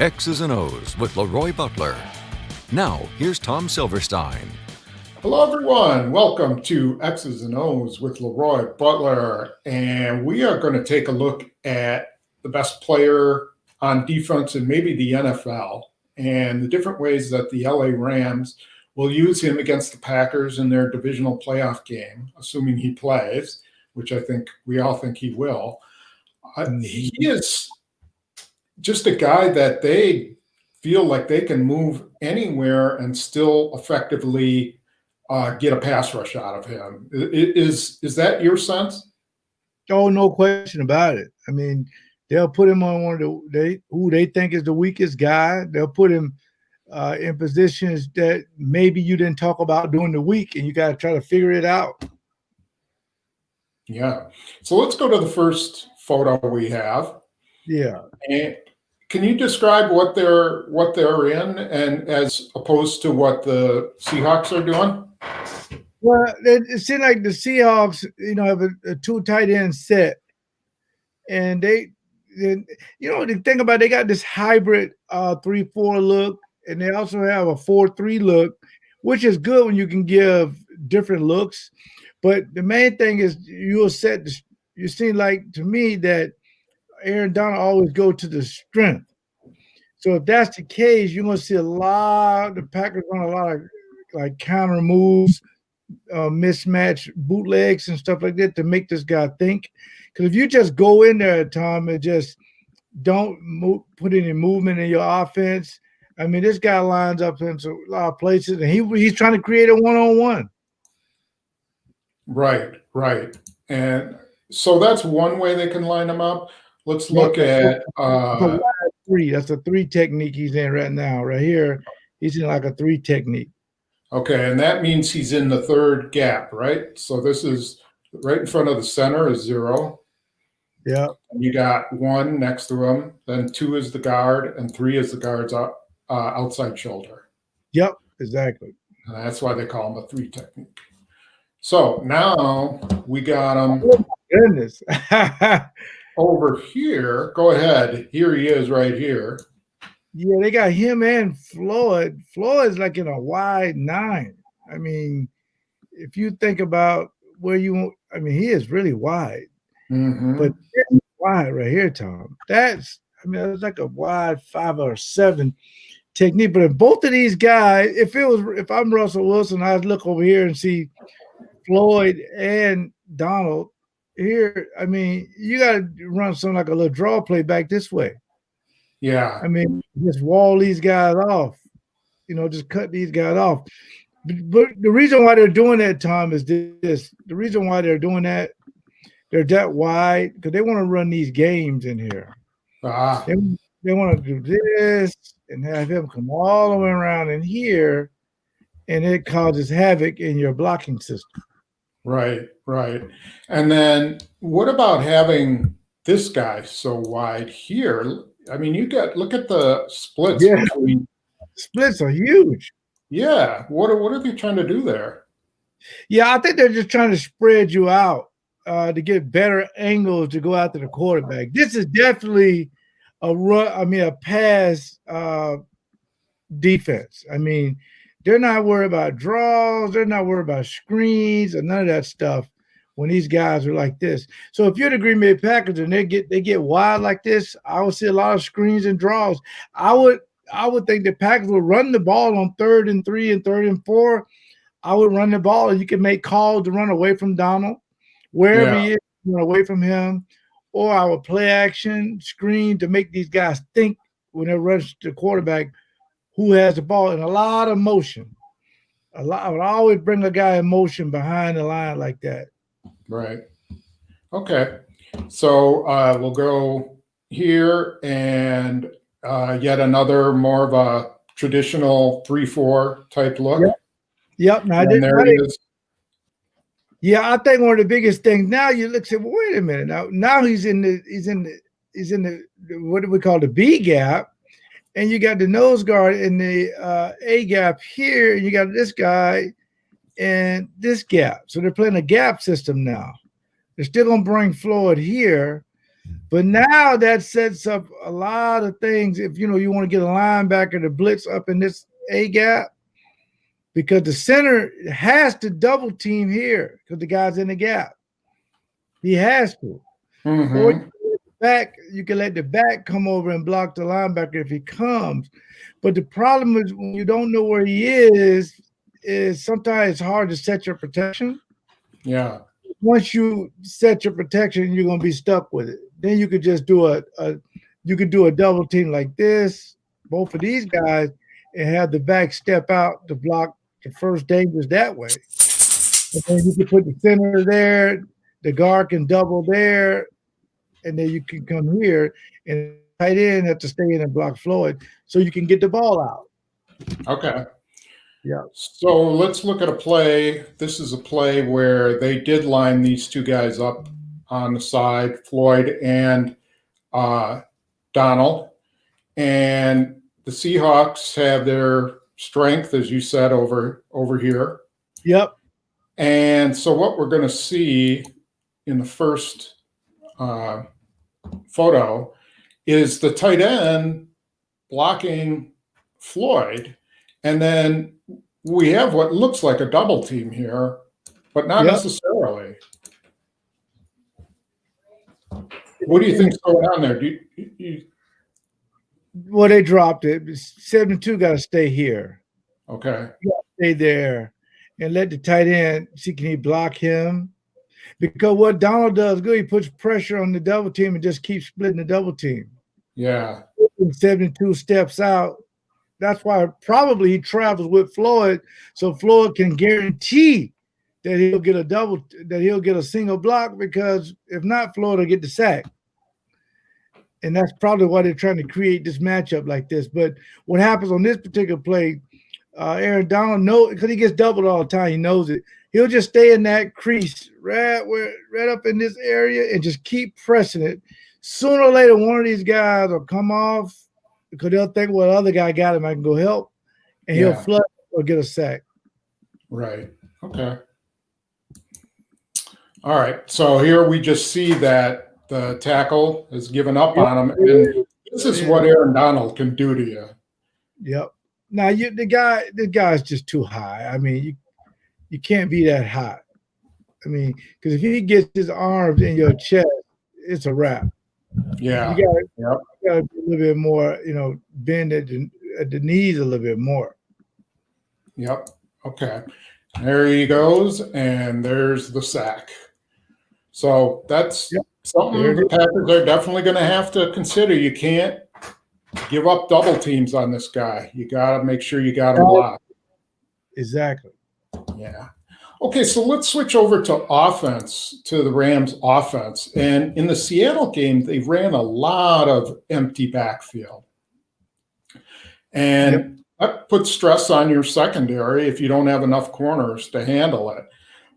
X's and O's with LeRoy Butler. Now, here's Tom Silverstein. Hello, everyone. Welcome to X's and O's with LeRoy Butler. And we are going to take a look at the best player on defense in maybe the NFL and the different ways that the LA Rams will use him against the Packers in their divisional playoff game, assuming he plays, which I think we all think he will. He is just a guy that they feel like they can move anywhere and still effectively get a pass rush out of him. Is that your sense? Oh, no question about it. I mean, they'll put him on one of who they think is the weakest guy. They'll put him in positions that maybe you didn't talk about during the week, and you got to try to figure it out. Yeah. So let's go to the first photo we have. Yeah. And can you describe what they're in, and as opposed to what the Seahawks are doing? Well, it seems like the Seahawks, have a two tight end set, and the thing about it, they got this hybrid 3-4 look, and they also have a 4-3 look, which is good when you can give different looks. But the main thing is you seem like to me that Aaron Donald always go to the strength. So if that's the case, you're going to see the Packers run a lot of like counter moves, mismatch bootlegs and stuff like that to make this guy think. Because if you just go in there, Tom, and just don't put any movement in your offense, I mean, this guy lines up into a lot of places, and he's trying to create a one-on-one. Right. And so that's one way they can line him up. Let's look at three. That's a 3 technique he's in right now. Right here, he's in like a 3 technique. Okay, and that means he's in the third gap, right? So this is right in front of the center is 0. Yeah. And you got 1 next to him, then 2 is the guard, and 3 is the guard's outside shoulder. Yep, exactly. And that's why they call him a 3 technique. So now we got him. Oh, my goodness. Over here. Go ahead. Here he is right here. Yeah, they got him and Floyd. Floyd's like in a wide 9. I mean, if you think about he is really wide. Mm-hmm. But wide right here, Tom. It's like a wide 5 or 7 technique. But if both of these guys, if I'm Russell Wilson, I'd look over here and see Floyd and Donald here. I mean, you got to run something like a little draw play back this way. Yeah. I mean, just wall these guys off, just cut these guys off. But the reason why they're doing that, Tom, is this. The reason why they're doing that, they're that wide, because they want to run these games in here. They want to do this and have him come all the way around in here, and it causes havoc in your blocking system. Right. And then what about having this guy so wide here? I mean, look at the splits. Yeah, splits are huge. Yeah. What are they trying to do there? Yeah, I think they're just trying to spread you out to get better angles to go after the quarterback. This is definitely a pass defense. I mean, they're not worried about draws. They're not worried about screens or none of that stuff when these guys are like this. So if you're the Green Bay Packers and they get wide like this, I would see a lot of screens and draws. I would think the Packers would run the ball on 3rd and 3 and 3rd and 4. I would run the ball, and you can make calls to run away from Donald, wherever he is, run away from him, or I would play action screen to make these guys think when they rush the quarterback who has the ball, and a lot of motion. I would always bring a guy in motion behind the line like that. Right. Okay. So we'll go here, and yet another more of a traditional 3-4 type look. Yep. Now, there it is. Yeah, I think one of the biggest things now you look say, well, wait a minute. Now he's in the what do we call the B gap, and you got the nose guard in the A gap here, and you got this guy and this gap. So they're playing a gap system now. They're still gonna bring Floyd here, But now that sets up a lot of things. If you want to get a linebacker to blitz up in this A gap, because the center has to double team here because the guy's in the gap. He has to. Or you can let the back come over and block the linebacker if he comes. But the problem is when you don't know where he is sometimes it's hard to set your protection. Yeah. Once you set your protection, you're gonna be stuck with it. Then you could just do a double team like this, both of these guys, and have the back step out to block the first dangers that way. And then you can put the center there, the guard can double there, and then you can come here and tight end have to stay in and block Floyd so you can get the ball out. Okay. Yeah. So let's look at a play. This is a play where they did line these two guys up on the side, Floyd and Donald. And the Seahawks have their strength, as you said, over here. Yep. And so what we're going to see in the first photo is the tight end blocking Floyd. And then we have what looks like a double team here, but not necessarily. What do you think's going on there? Well, they dropped it. 72 got to stay here. Okay. You got to stay there and let the tight end see, can he block him? Because what Donald does good, he puts pressure on the double team and just keeps splitting the double team. Yeah. 72 steps out. That's why probably he travels with Floyd, so Floyd can guarantee that he'll get a single block, because if not, Floyd will get the sack. And that's probably why they're trying to create this matchup like this. But what happens on this particular play, Aaron Donald knows, because he gets doubled all the time, he knows it. He'll just stay in that crease right up in this area and just keep pressing it. Sooner or later, one of these guys will come off because they'll think, well, the other guy got him, I can go help, and he'll flood or get a sack. Right. Okay. All right. So here we just see that the tackle has given up on him, and this is what Aaron Donald can do to you. Yep. Now the guy's just too high. I mean, you can't be that high. I mean, because if he gets his arms in your chest, it's a wrap. Yeah. You gotta be a little bit more, bend at the knees a little bit more. Yep. Okay. There he goes, and there's the sack. So that's something the Packers are definitely going to have to consider. You can't give up double teams on this guy. You got to make sure you got him blocked. Exactly. Yeah. Okay, so let's switch over to offense, to the Rams offense. And in the Seattle game, they ran a lot of empty backfield. And that puts stress on your secondary if you don't have enough corners to handle it.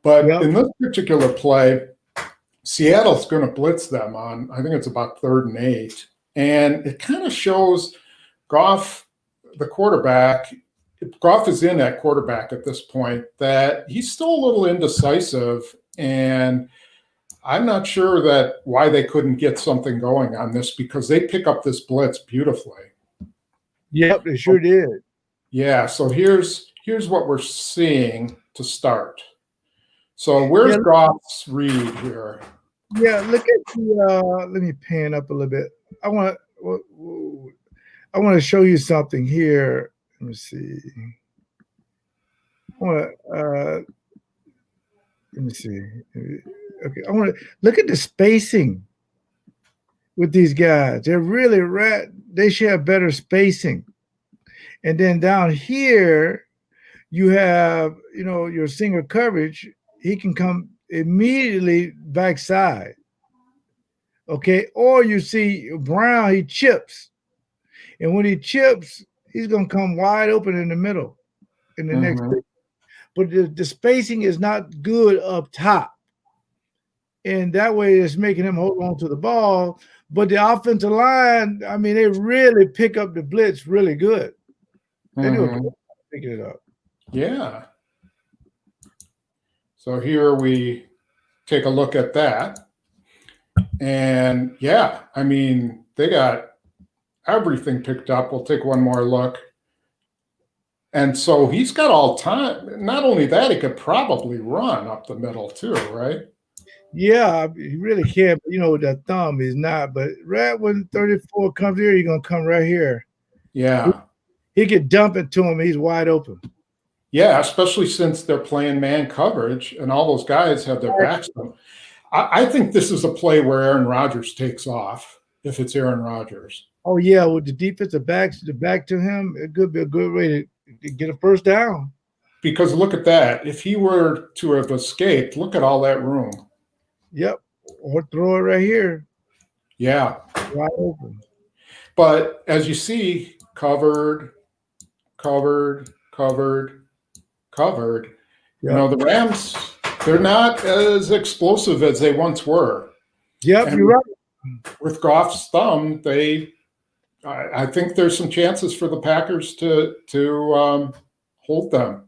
But in this particular play, Seattle's going to blitz them on, I think it's about 3rd and 8. And it kind of shows Goff, the quarterback, Goff is in at quarterback at this point, that he's still a little indecisive. And I'm not sure that why they couldn't get something going on this, because they pick up this blitz beautifully. Yep, they sure did. Yeah, so here's what we're seeing to start. So where's Goff's read here? Yeah, look at the let me pan up a little bit. I want to show you something here. Let me see. Let me see. Okay, I want to look at the spacing with these guys. They're really they should have better spacing. And then down here, you have, your single coverage. He can come immediately backside. Okay, or you see Brown, he chips. And when he chips, he's going to come wide open in the middle in the next pick. But the spacing is not good up top. And that way it's making him hold on to the ball. But the offensive line, I mean, they really pick up the blitz really good. They do a good job picking it up. Yeah. So here we take a look at that. And yeah, I mean, they got everything picked up. We'll take one more look. And so he's got all time. Not only that, he could probably run up the middle too, right? Yeah, he really can. But, with that thumb, he's not. But right when 34 comes here, he's going to come right here. Yeah. He could dump it to him. He's wide open. Yeah, especially since they're playing man coverage and all those guys have their backs to them. I think this is a play where Aaron Rodgers takes off if it's Aaron Rodgers. Oh, yeah, with the defensive backs, the back to him, it could be a good way to get a first down. Because look at that. If he were to have escaped, look at all that room. Yep. Or throw it right here. Yeah. Wide open. But as you see, covered. Yep. The Rams, they're not as explosive as they once were. Yep, you're right. With Goff's thumb, I think there's some chances for the Packers to hold them.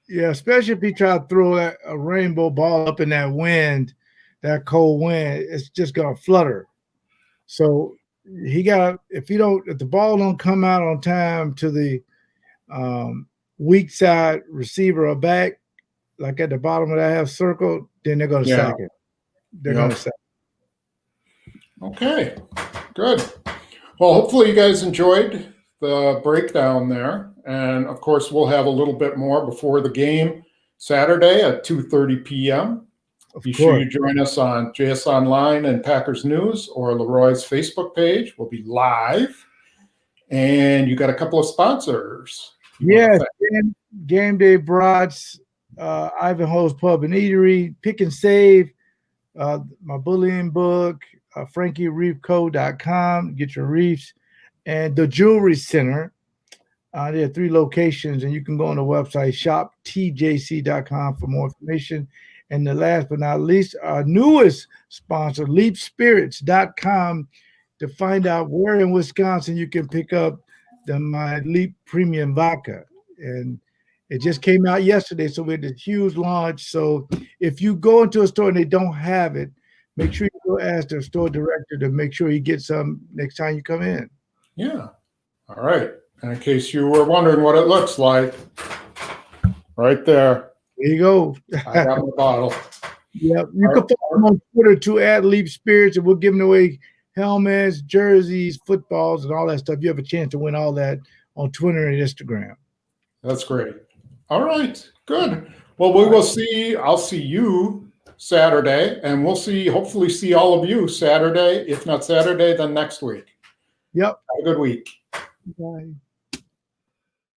Yeah, especially if he try to throw a rainbow ball up in that wind, that cold wind, it's just gonna flutter. So if the ball don't come out on time to the weak side receiver or back, like at the bottom of that half circle, then they're gonna sack it. They're gonna sack it. Okay, good. Well, hopefully you guys enjoyed the breakdown there. And of course, we'll have a little bit more before the game Saturday at 2:30 p.m. Be sure you join us on JS Online and Packers News or LeRoy's Facebook page. We'll be live. And you got a couple of sponsors. Yes, Game Day Brats, Ivanhoe's Pub and Eatery, Pick and Save, my bullying book, FrankieReefCo.com, get your reefs, and the Jewelry Center. There are 3 locations, and you can go on the website, shoptjc.com for more information. And the last but not least, our newest sponsor, leapspirits.com, to find out where in Wisconsin you can pick up my Leap Premium Vodka. And it just came out yesterday, so we had a huge launch. So if you go into a store and they don't have it, make sure you go ask the store director to make sure you get some next time you come in. Yeah. All right. And in case you were wondering what it looks like, right there. There you go. I got the bottle. Yeah. You can follow them on Twitter too, @LeapSpirits, and we're giving away helmets, jerseys, footballs, and all that stuff. You have a chance to win all that on Twitter and Instagram. That's great. All right. Good. Well, we will see. I'll see you Saturday, and we'll hopefully see all of you Saturday. If not Saturday, then next week. Yep. Have a good week. Bye.